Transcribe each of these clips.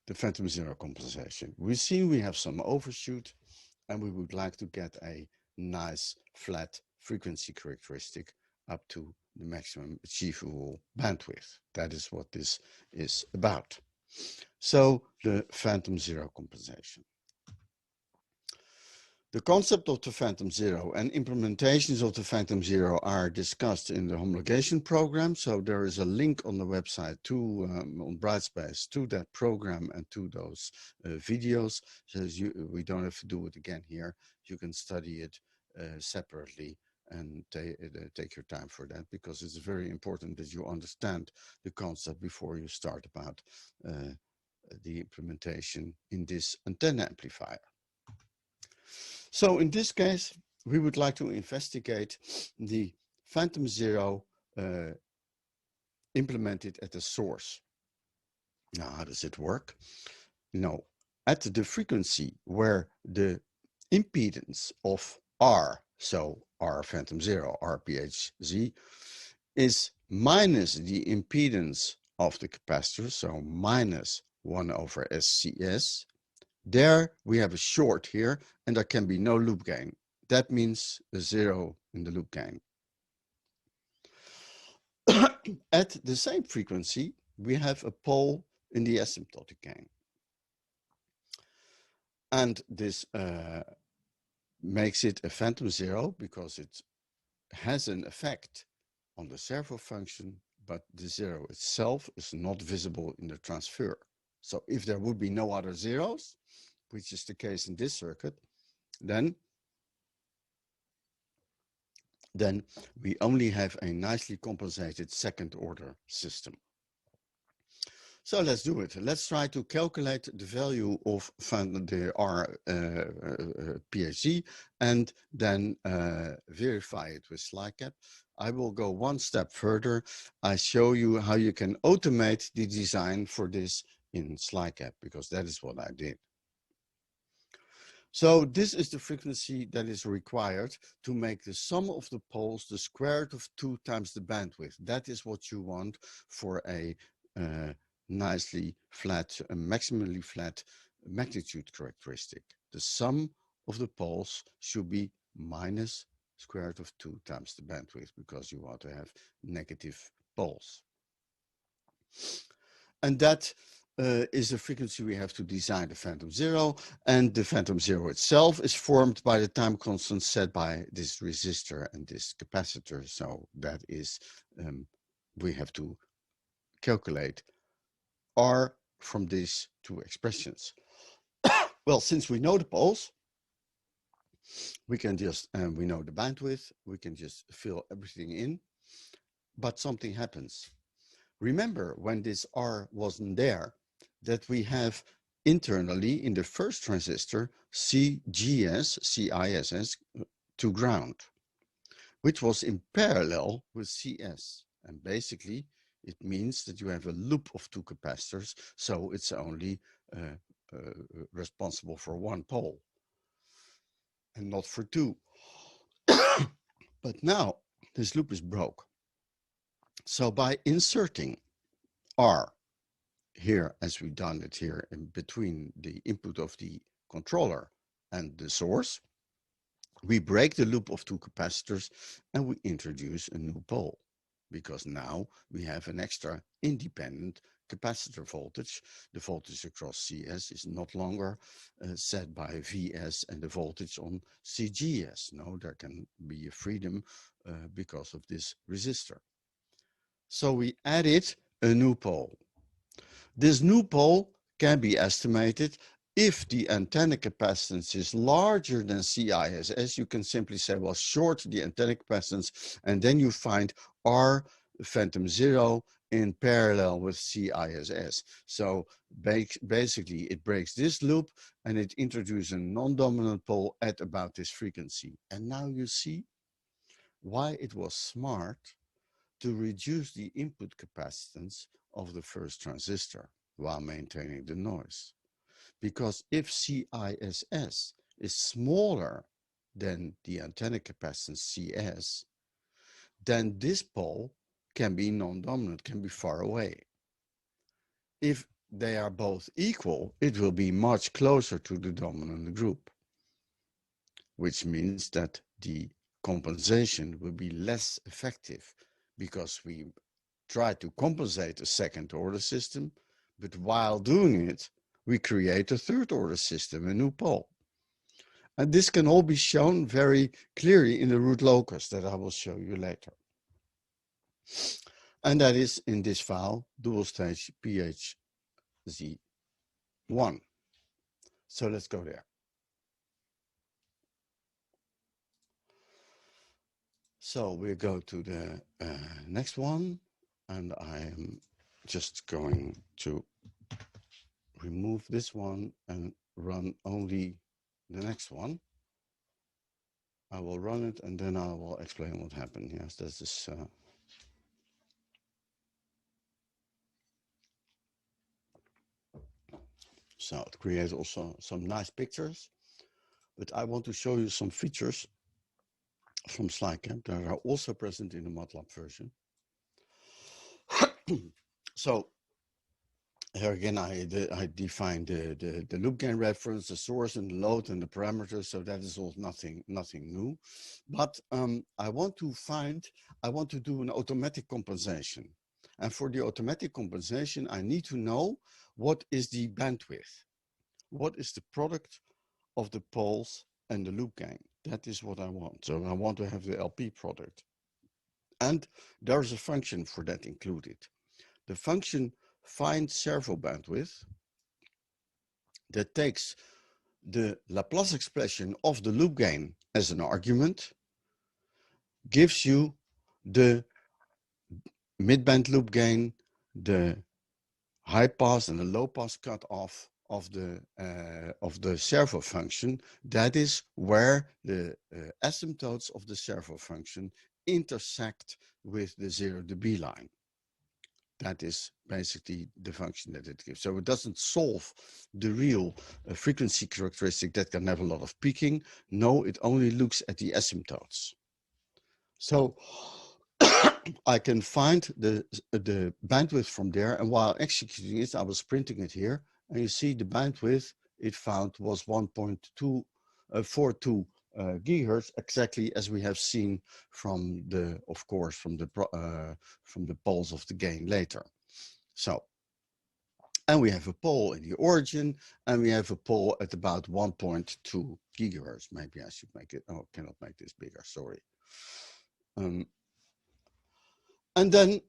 the phantom zero compensation. We see we have some overshoot and we would like to get a nice flat frequency characteristic up to the maximum achievable bandwidth. That is what this is about. So the phantom zero compensation. The concept of the phantom zero and implementations of the phantom zero are discussed in the homologation program. So there is a link on the website to on Brightspace to that program and to those videos. So we don't have to do it again here. You can study it separately and take your time for that, because it's very important that you understand the concept before you start about the implementation in this antenna amplifier. So in this case, we would like to investigate the phantom zero implemented at the source. Now, how does it work? Now, at the frequency where the impedance of R, so R phantom zero, RPHZ, is minus the impedance of the capacitor, so minus 1 over SCS, there we have a short here, and there can be no loop gain. That means a zero in the loop gain. At the same frequency, we have a pole in the asymptotic gain. And this makes it a phantom zero because it has an effect on the servo function, but the zero itself is not visible in the transfer. So if there would be no other zeros, which is the case in this circuit, then we only have a nicely compensated second order system. So let's do it. Let's try to calculate the value of the R PHZ and then verify it with slide cap. I will go one step further. I show you how you can automate the design for this in slide cap, because that is what I did. So this is the frequency that is required to make the sum of the poles the square root of 2 times the bandwidth. That is what you want for a nicely flat, maximally flat magnitude characteristic. The sum of the poles should be minus square root of 2 times the bandwidth, because you want to have negative poles. And that is the frequency we have to design the phantom zero, and the phantom zero itself is formed by the time constant set by this resistor and this capacitor. So that is, we have to calculate R from these two expressions. Well, since we know the poles, we can just, we know the bandwidth, we can just fill everything in, but something happens. Remember, when this R wasn't there, that we have internally in the first transistor CGS, CISS to ground, which was in parallel with CS. And basically, it means that you have a loop of 2 capacitors, so it's only responsible for 1 pole and not for 2. But now this loop is broke. So by inserting R here, as we've done it here in between the input of the controller and the source, we break the loop of 2 capacitors and we introduce a new pole, because now we have an extra independent capacitor voltage. The voltage across CS is not longer set by VS and the voltage on CGS. No, there can be a freedom because of this resistor. So we added a new pole. This new pole can be estimated if the antenna capacitance is larger than CISS. You can simply say, well, short the antenna capacitance, and then you find R phantom zero in parallel with CISS. So basically, it breaks this loop and it introduces a non-dominant pole at about this frequency. And now you see why it was smart to reduce the input capacitance of the first transistor while maintaining the noise. Because if CISS is smaller than the antenna capacitance CS, then this pole can be non-dominant, can be far away. If they are both equal, it will be much closer to the dominant group, which means that the compensation will be less effective because we try to compensate a second order system, but while doing it, we create a third order system, a new pole. And this can all be shown very clearly in the root locus that I will show you later. And that is in this file, dual stage PHZ1. So let's go there. So we go to the next one, and I am just going to remove this one and run only the next one. I will run it and then I will explain what happened. Yes, that's this. So it creates also some nice pictures, but I want to show you some features from SlideCamp that are also present in the MATLAB version. So here again, I define the loop gain reference, the source and the load and the parameters. So that is all nothing new. But I want to do an automatic compensation. And for the automatic compensation, I need to know what is the bandwidth. What is the product of the poles and the loop gain? That is what I want. So I want to have the LP product. And there's a function for that included. The function find servo bandwidth that takes the Laplace expression of the loop gain as an argument, gives you the midband loop gain, the high pass and the low pass cutoff of the servo function. That is where the asymptotes of the servo function intersect with the 0 dB line. That is basically the function that it gives. So it doesn't solve the real frequency characteristic that can have a lot of peaking. No, it only looks at the asymptotes. So I can find the bandwidth from there. And while executing it, I was printing it here. And you see the bandwidth it found was 1.242 gigahertz, exactly as we have seen from the, of course, from the poles of the gain later. So, and we have a pole in the origin, and we have a pole at about 1.2 gigahertz. Maybe I should make it. Oh, cannot make this bigger. Sorry. And then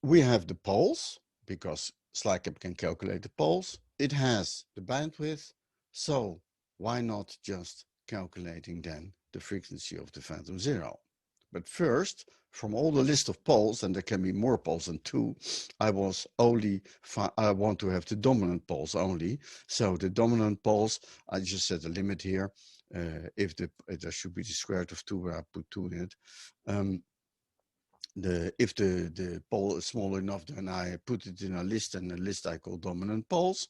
we have the poles, because SlideCamp can calculate the poles. It has the bandwidth, so why not just calculating then the frequency of the phantom zero? But first, from all the list of poles, and there can be more poles than 2, I want to have the dominant poles only. So the dominant poles, I just set a limit here. If there should be the square root of 2, where I put 2 in it. If the pole is small enough, then I put it in a list, and a list I call dominant poles.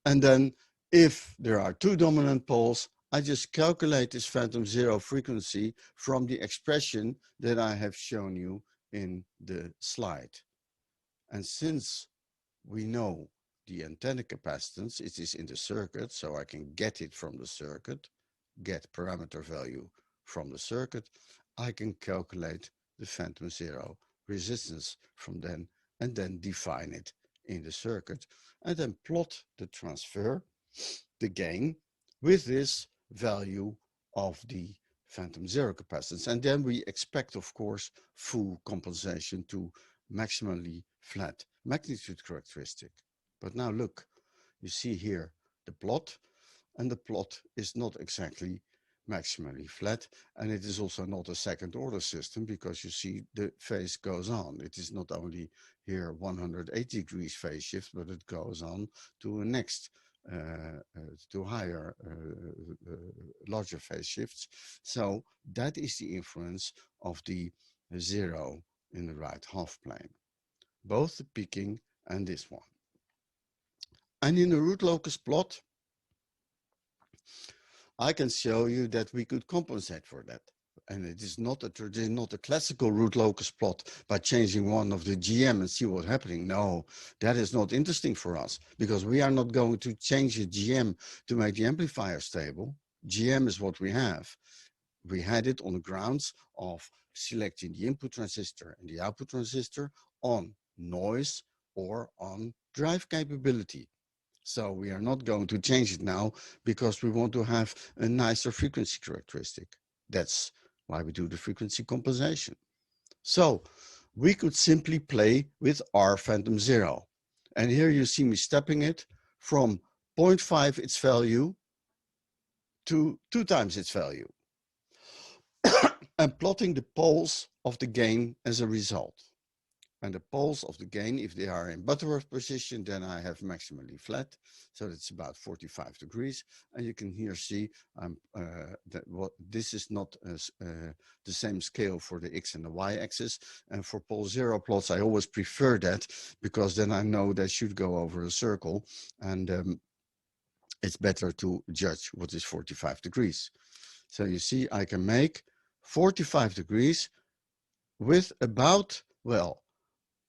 And then if there are 2 dominant poles, I just calculate this phantom zero frequency from the expression that I have shown you in the slide. And since we know the antenna capacitance, it is in the circuit, so I can get it from the circuit, get parameter value from the circuit, I can calculate the phantom zero resistance from then, and then define it in the circuit, and then plot the transfer, the gain, with this value of the phantom zero capacitance. And then we expect, of course, full compensation to maximally flat magnitude characteristic. But now look, you see here the plot, and the plot is not exactly maximally flat, and it is also not a second order system, because you see the phase goes on. It is not only here 180 degrees phase shift, but it goes on to a next to higher larger phase shifts. So that is the influence of the zero in the right half plane, both the peaking and this one. And in the root locus plot, I can show you that we could compensate for that. and it is not a classical root locus plot by changing one of the GM and see what's happening. No, that is not interesting for us because we are not going to change the GM to make the amplifier stable. GM is what we have. We had it on the grounds of selecting the input transistor and the output transistor on noise or on drive capability. So we are not going to change it now because we want to have a nicer frequency characteristic. That's why we do the frequency compensation. So we could simply play with R phantom 0. And here you see me stepping it from 0.5 its value to 2 times its value. And plotting the poles of the gain as a result. And the poles of the gain, if they are in Butterworth position, then I have maximally flat. So it's about 45 degrees. And you can here see that this is not the same scale for the X and the Y axis. And for pole 0 plots, I always prefer that because then I know they should go over a circle. And it's better to judge what is 45 degrees. So you see, I can make 45 degrees with about, well,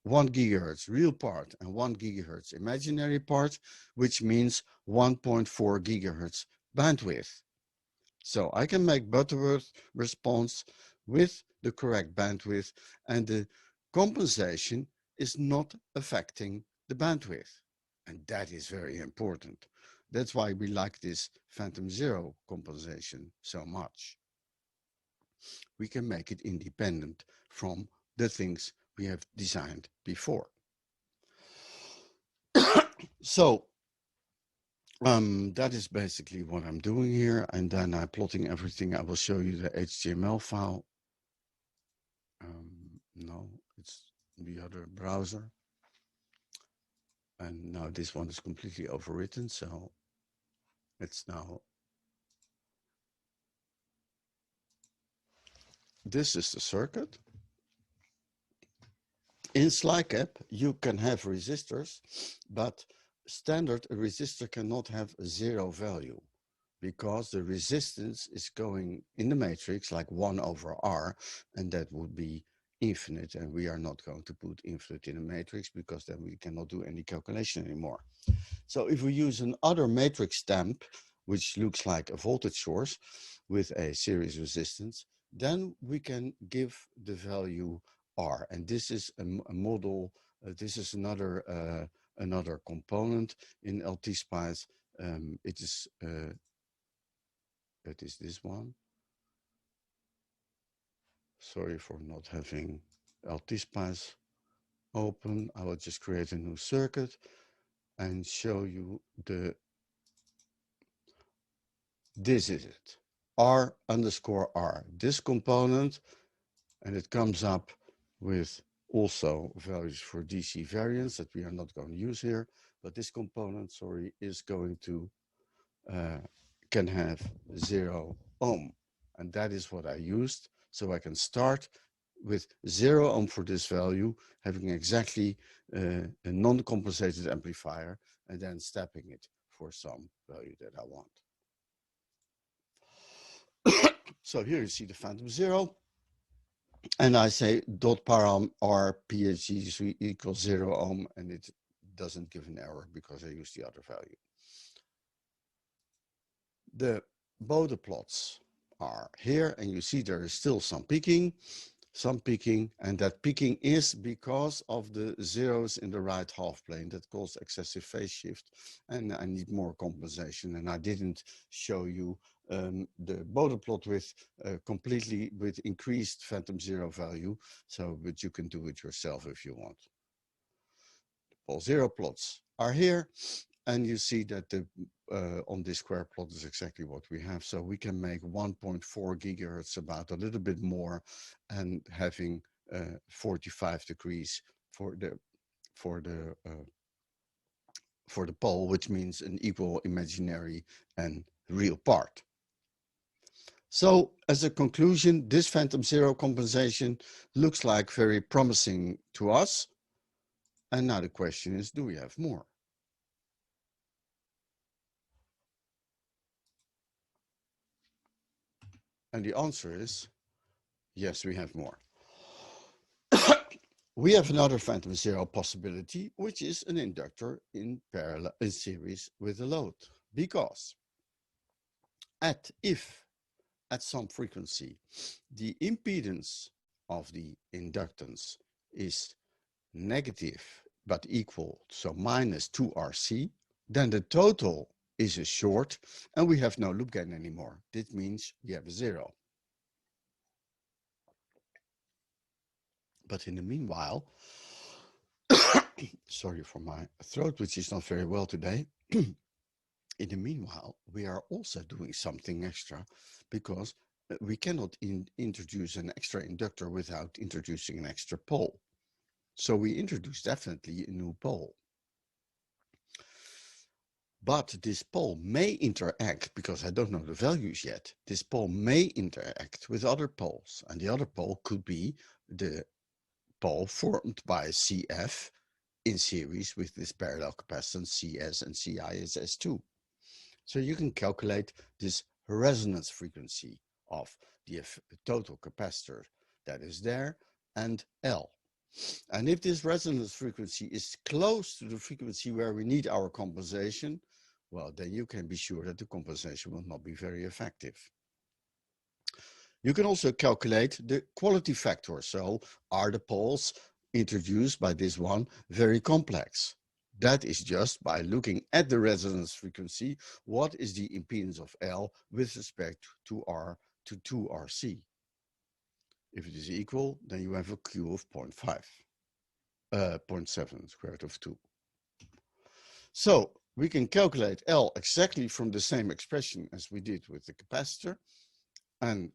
1 gigahertz real part and 1 gigahertz imaginary part, which means 1.4 gigahertz bandwidth. So I can make Butterworth response with the correct bandwidth, and the compensation is not affecting the bandwidth. And that is very important. That's why we like this phantom 0 compensation so much. We can make it independent from the things we have designed before. So that is basically what I'm doing here, and then I'm plotting everything. I will show you the HTML file. No, it's the other browser. And now this one is completely overwritten, so it's now. This is the circuit. In SlideCap, you can have resistors, but standard a resistor cannot have a 0 value because the resistance is going in the matrix like 1 over R, and that would be infinite, and we are not going to put infinite in a matrix because then we cannot do any calculation anymore. So if we use another matrix stamp, which looks like a voltage source with a series resistance, then we can give the value R. And this is a model, this is another component in LT-Spice. It is this one. Sorry for not having LT-Spice open. I will just create a new circuit and show you this is it, R underscore R, this component, and it comes up with also values for DC variance that we are not going to use here, but this component, sorry, is going to, can have 0 ohm, and that is what I used. So I can start with 0 ohm for this value, having exactly a non-compensated amplifier, and then stepping it for some value that I want. So here you see the phantom 0, and I say dot param R PHG equals 0 ohm, and it doesn't give an error because I use the other value. The Bode plots are here, and you see there is still some peaking, and that peaking is because of the zeros in the right half plane that cause excessive phase shift, and I need more compensation. And I didn't show you the Bode plot with completely with increased phantom 0 value, so but you can do it yourself if you want. The pole 0 plots are here, and you see that the on this square plot is exactly what we have. So we can make 1.4 gigahertz, about a little bit more, and having 45 degrees for the pole, which means an equal imaginary and real part. So as a conclusion, this phantom 0 compensation looks like very promising to us. And now the question is, do we have more? And the answer is, Yes, we have more. We have another phantom zero possibility, which is an inductor in parallel in series with a load. Because if at some frequency the impedance of the inductance is negative but equal, so minus 2RC, then the total is a short and we have no loop gain anymore. This means we have a zero. But in the meanwhile, sorry for my throat, which is not very well today. In the meanwhile, we are also doing something extra because we cannot introduce an extra inductor without introducing an extra pole. So we introduce definitely a new pole. But this pole may interact, because I don't know the values yet, this pole may interact with other poles. And the other pole could be the pole formed by CF in series with this parallel capacitance CS and CI as S2. So you can calculate this resonance frequency of the total capacitor that is there and L. And if this resonance frequency is close to the frequency where we need our compensation, well, then you can be sure that the compensation will not be very effective. You can also calculate the quality factor. So are the poles introduced by this one very complex? That is just by looking at the resonance frequency. What is the impedance of L with respect to 2RC? If it is equal, then you have a Q of 0.5, 0.7 square root of 2. So we can calculate L exactly from the same expression as we did with the capacitor. And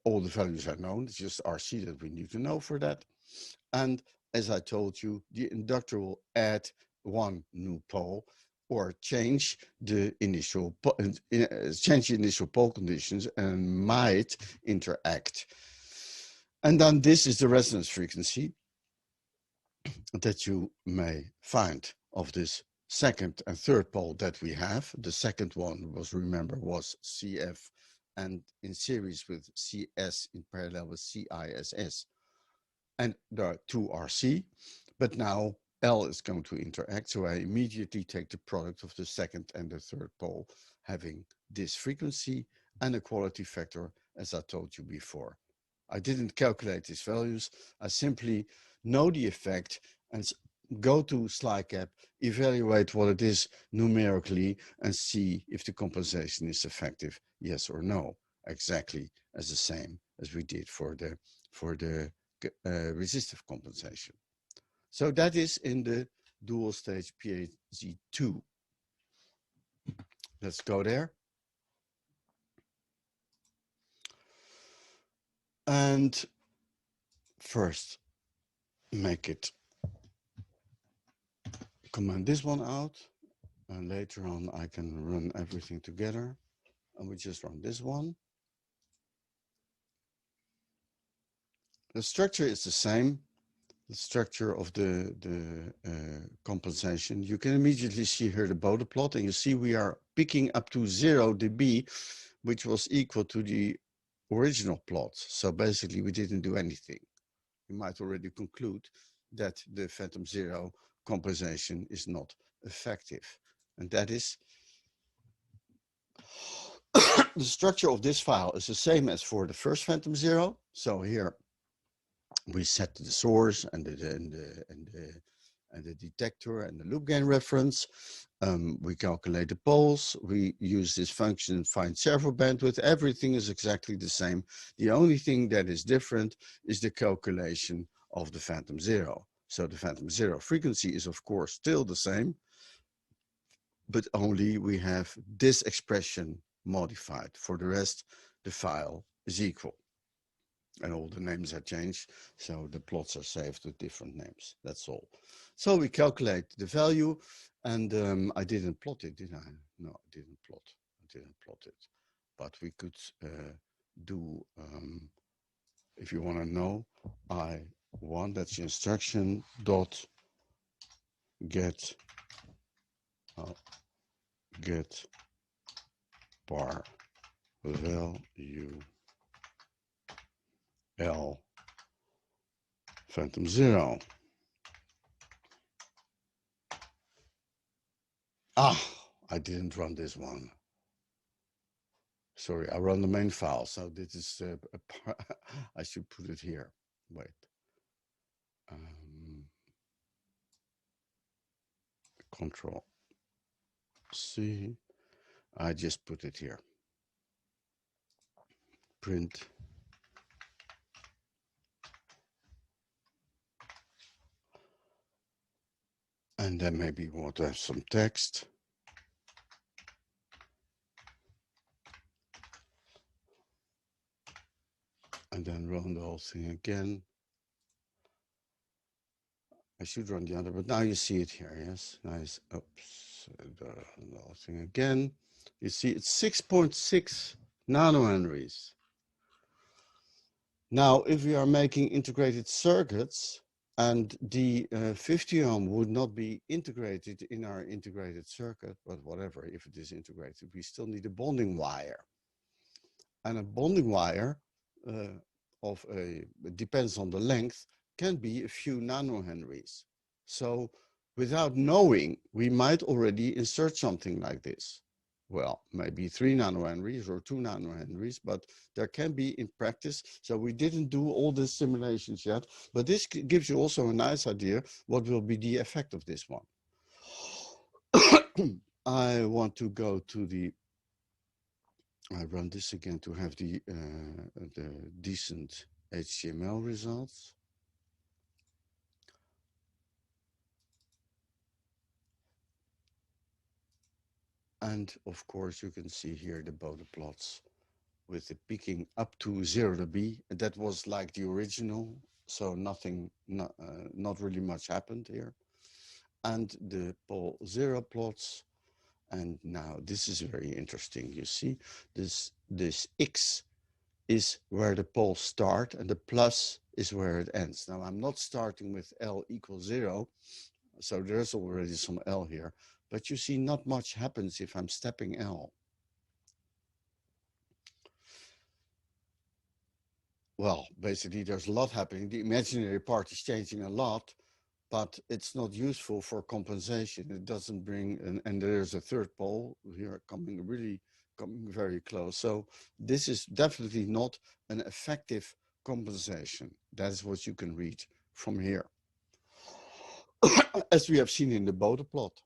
all the values are known. It's just RC that we need to know for that. And as I told you, the inductor will add one new pole or change the initial pole conditions and might interact. And then this is the resonance frequency that you may find of this second and third pole that we have. The second one was, remember, was CF and in series with CS in parallel with CISS. And there are 2RC, but now L is going to interact. So I immediately take the product of the second and the third pole, having this frequency and a quality factor, as I told you before. I didn't calculate these values. I simply know the effect and go to SlideCap, evaluate what it is numerically, and see if the compensation is effective, yes or no. Exactly as the same as we did for the resistive compensation. So that is in the dual stage PAZ2. Let's go there. And first, make it, command this one out. And later on, I can run everything together. And we just run this one. The structure is the same. The structure of the compensation. You can immediately see here the Bode plot, and you see we are picking up to 0 dB, which was equal to the original plot. So basically, we didn't do anything. You might already conclude that the phantom zero compensation is not effective. And that is the structure of this file is the same as for the first phantom zero. So here we set the source and the detector and the loop gain reference. We calculate the poles. We use this function, find servo bandwidth. Everything is exactly the same. The only thing that is different is the calculation of the phantom zero. So the phantom zero frequency is of course still the same, but only we have this expression modified. For the rest, the file is equal. And all the names are changed, so the plots are saved with different names. That's all. So we calculate the value, and I didn't plot it, did I? No, I didn't plot. I didn't plot it. But we could do, if you want to know, I1, that's the instruction, dot get bar value L phantom 0. Ah, I didn't run this one. Sorry, I run the main file, so this is I should put it here. Wait. Control C. I just put it here. Print. And then maybe we want to have some text. And then run the whole thing again. I should run the other, but now you see it here, yes? Nice. Oops, the whole thing again. You see it's 6.6 nanohenries. Now, if we are making integrated circuits and the 50 ohm would not be integrated in our integrated circuit, but whatever, if it is integrated, we still need a bonding wire. And a bonding wire it depends on the length, can be a few nanohenries. So without knowing, we might already insert something like this. Well, maybe 3 nanohenries or 2 nanohenries, but there can be in practice. So we didn't do all the simulations yet, but this gives you also a nice idea what will be the effect of this one. I want to go to the I run this again to have the decent HTML results. And of course, you can see here the Bode plots with the peaking up to 0 dB. That was like the original, so nothing, not really much happened here. And the pole 0 plots. And now this is very interesting. You see, this X is where the poles start and the plus is where it ends. Now I'm not starting with L equals 0, so there's already some L here, but you see not much happens if I'm stepping L. Well, basically there's a lot happening. The imaginary part is changing a lot, but it's not useful for compensation. It doesn't bring, and there's a third pole here coming very close. So this is definitely not an effective compensation. That is what you can read from here, as we have seen in the Bode plot.